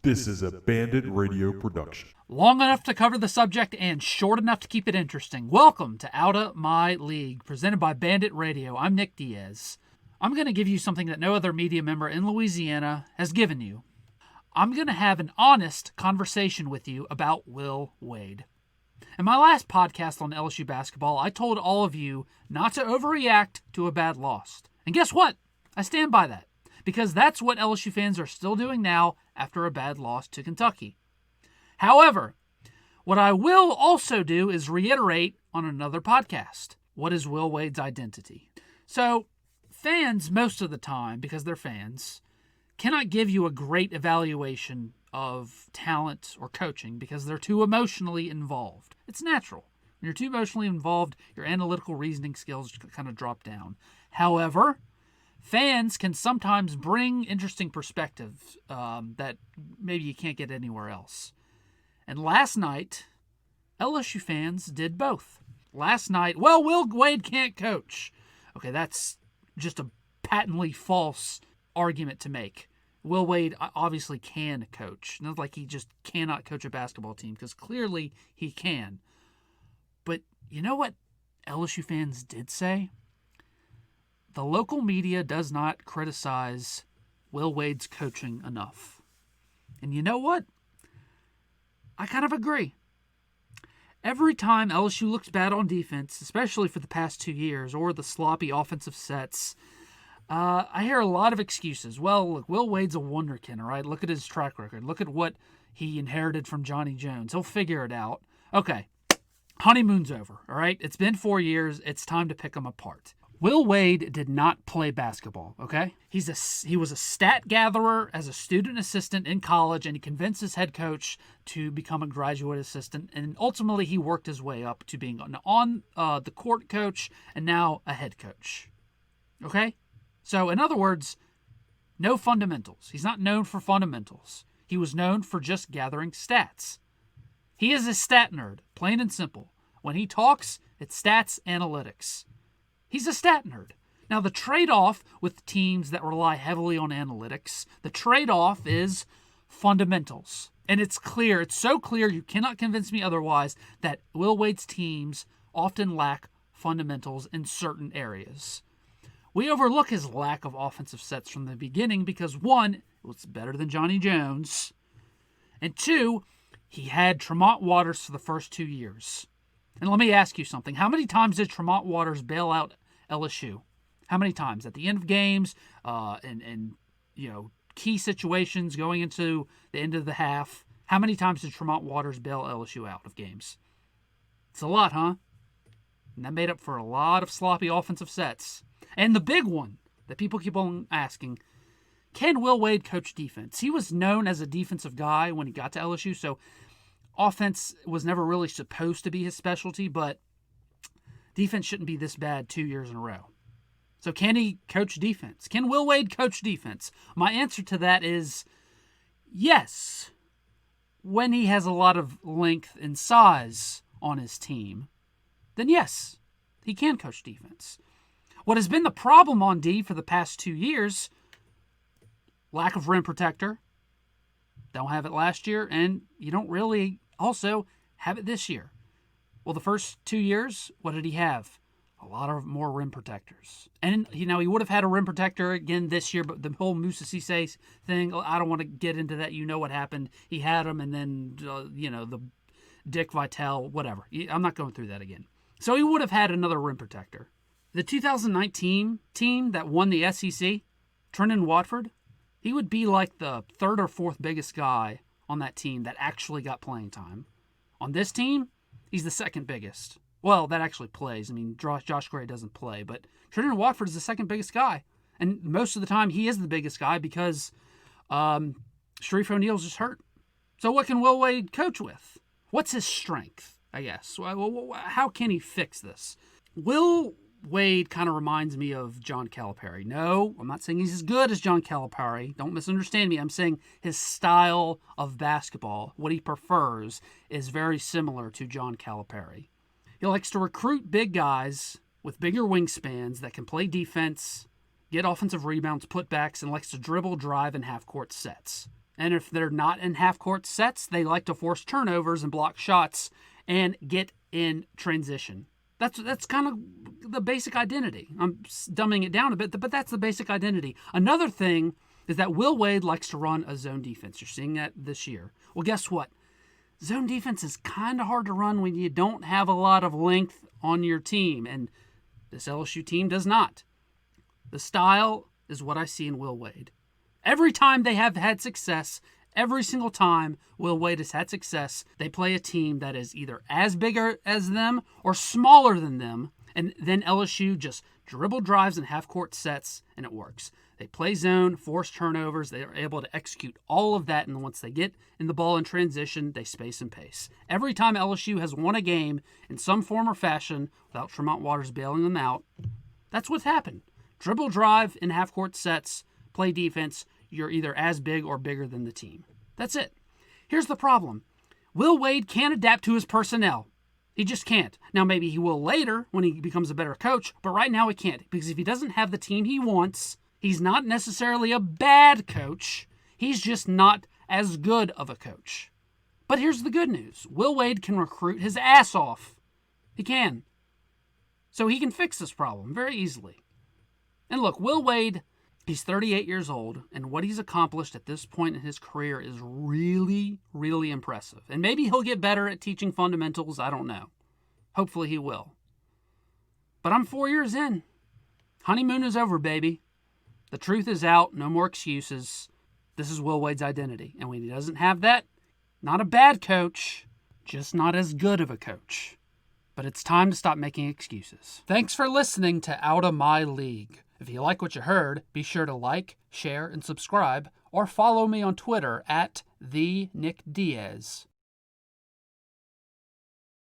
This is a Bandit Radio production. Long enough to cover the subject and short enough to keep it interesting. Welcome to Outta My League, presented by Bandit Radio. I'm Nick Diaz. I'm going to give you something that no other media member in Louisiana has given you. I'm going to have an honest conversation with you about Will Wade. In my last podcast on LSU basketball, I told all of you not to overreact to a bad loss. And guess what? I stand by that, because that's what LSU fans are still doing now after a bad loss to Kentucky. However, what I will also do is reiterate on another podcast, what is Will Wade's identity? So, fans most of the time, because they're fans, cannot give you a great evaluation of talent or coaching because they're too emotionally involved. It's natural. When you're too emotionally involved, your analytical reasoning skills kind of drop down. However, fans can sometimes bring interesting perspectives that maybe you can't get anywhere else. And last night, LSU fans did both. Last night, well, Will Wade can't coach. Okay, that's just a patently false argument to make. Will Wade obviously can coach. Not like he just cannot coach a basketball team, because clearly he can. But you know what LSU fans did say? The local media does not criticize Will Wade's coaching enough. And you know what? I kind of agree. Every time LSU looks bad on defense, especially for the past 2 years, or the sloppy offensive sets, I hear a lot of excuses. Well, look, Will Wade's a wonderkin, all right? Look at his track record. Look at what he inherited from Johnny Jones. He'll figure it out. Okay, honeymoon's over, all right? It's been 4 years. It's time to pick them apart. Will Wade did not play basketball, okay? He was a stat gatherer as a student assistant in college, and he convinced his head coach to become a graduate assistant, and ultimately he worked his way up to being an on-the-court coach and now a head coach, okay? So, in other words, no fundamentals. He's not known for fundamentals. He was known for just gathering stats. He is a stat nerd, plain and simple. When he talks, it's stats analytics. He's a stat nerd. Now, the trade-off with teams that rely heavily on analytics, the trade-off is fundamentals. And it's clear, it's so clear, you cannot convince me otherwise, that Will Wade's teams often lack fundamentals in certain areas. We overlook his lack of offensive sets from the beginning because, one, it was better than Johnny Jones, and two, he had Tremont Waters for the first 2 years. And let me ask you something. How many times did Tremont Waters bail out LSU? How many times? At the end of games, and key situations going into the end of the half. How many times did Tremont Waters bail LSU out of games? It's a lot, huh? And that made up for a lot of sloppy offensive sets. And the big one that people keep on asking, can Will Wade coach defense? He was known as a defensive guy when he got to LSU, so offense was never really supposed to be his specialty, but defense shouldn't be this bad 2 years in a row. So can he coach defense? Can Will Wade coach defense? My answer to that is yes, when he has a lot of length and size on his team, then yes, he can coach defense. What has been the problem on D for the past 2 years, lack of rim protector. Don't have it last year, and you don't really also have it this year. Well, the first 2 years, what did he have? A lot of more rim protectors. And, he would have had a rim protector again this year, but the whole Moussa Cisse thing, I don't want to get into that. You know what happened. He had him, and then, the Dick Vitale, whatever. I'm not going through that again. So he would have had another rim protector. The 2019 team that won the SEC, Trenton Watford, he would be like the third or fourth biggest guy on that team that actually got playing time. On this team, he's the second biggest. Well, that actually plays. Josh Gray doesn't play, but Trenton Watford is the second biggest guy. And most of the time, he is the biggest guy because Sharif O'Neal's just hurt. So what can Will Wade coach with? What's his strength, I guess? How can he fix this? Will Wade kind of reminds me of John Calipari. No, I'm not saying he's as good as John Calipari. Don't misunderstand me. I'm saying his style of basketball, what he prefers, is very similar to John Calipari. He likes to recruit big guys with bigger wingspans that can play defense, get offensive rebounds, putbacks, and likes to dribble, drive, and half-court sets. And if they're not in half-court sets, they like to force turnovers and block shots and get in transition. That's kind of the basic identity. I'm dumbing it down a bit, but that's the basic identity. Another thing is that Will Wade likes to run a zone defense. You're seeing that this year. Well, guess what? Zone defense is kind of hard to run when you don't have a lot of length on your team, and this LSU team does not. The style is what I see in Will Wade. Every time they have had success, every single time Will Wade has had success, they play a team that is either as big as them or smaller than them, and then LSU just dribble drives and half-court sets, and it works. They play zone, force turnovers. They are able to execute all of that, and once they get in the ball in transition, they space and pace. Every time LSU has won a game in some form or fashion without Tremont Waters bailing them out, that's what's happened. Dribble drive in half-court sets, play defense. You're either as big or bigger than the team. That's it. Here's the problem. Will Wade can't adapt to his personnel. He just can't. Now, maybe he will later when he becomes a better coach, but right now he can't. Because if he doesn't have the team he wants, he's not necessarily a bad coach. He's just not as good of a coach. But here's the good news. Will Wade can recruit his ass off. He can. So he can fix this problem very easily. And look, Will Wade, he's 38 years old, and what he's accomplished at this point in his career is really, really impressive. And maybe he'll get better at teaching fundamentals. I don't know. Hopefully he will. But I'm 4 years in. Honeymoon is over, baby. The truth is out. No more excuses. This is Will Wade's identity. And when he doesn't have that, not a bad coach, just not as good of a coach. But it's time to stop making excuses. Thanks for listening to Out of My League. If you like what you heard, be sure to like, share, and subscribe, or follow me on Twitter at @TheNickDiaz.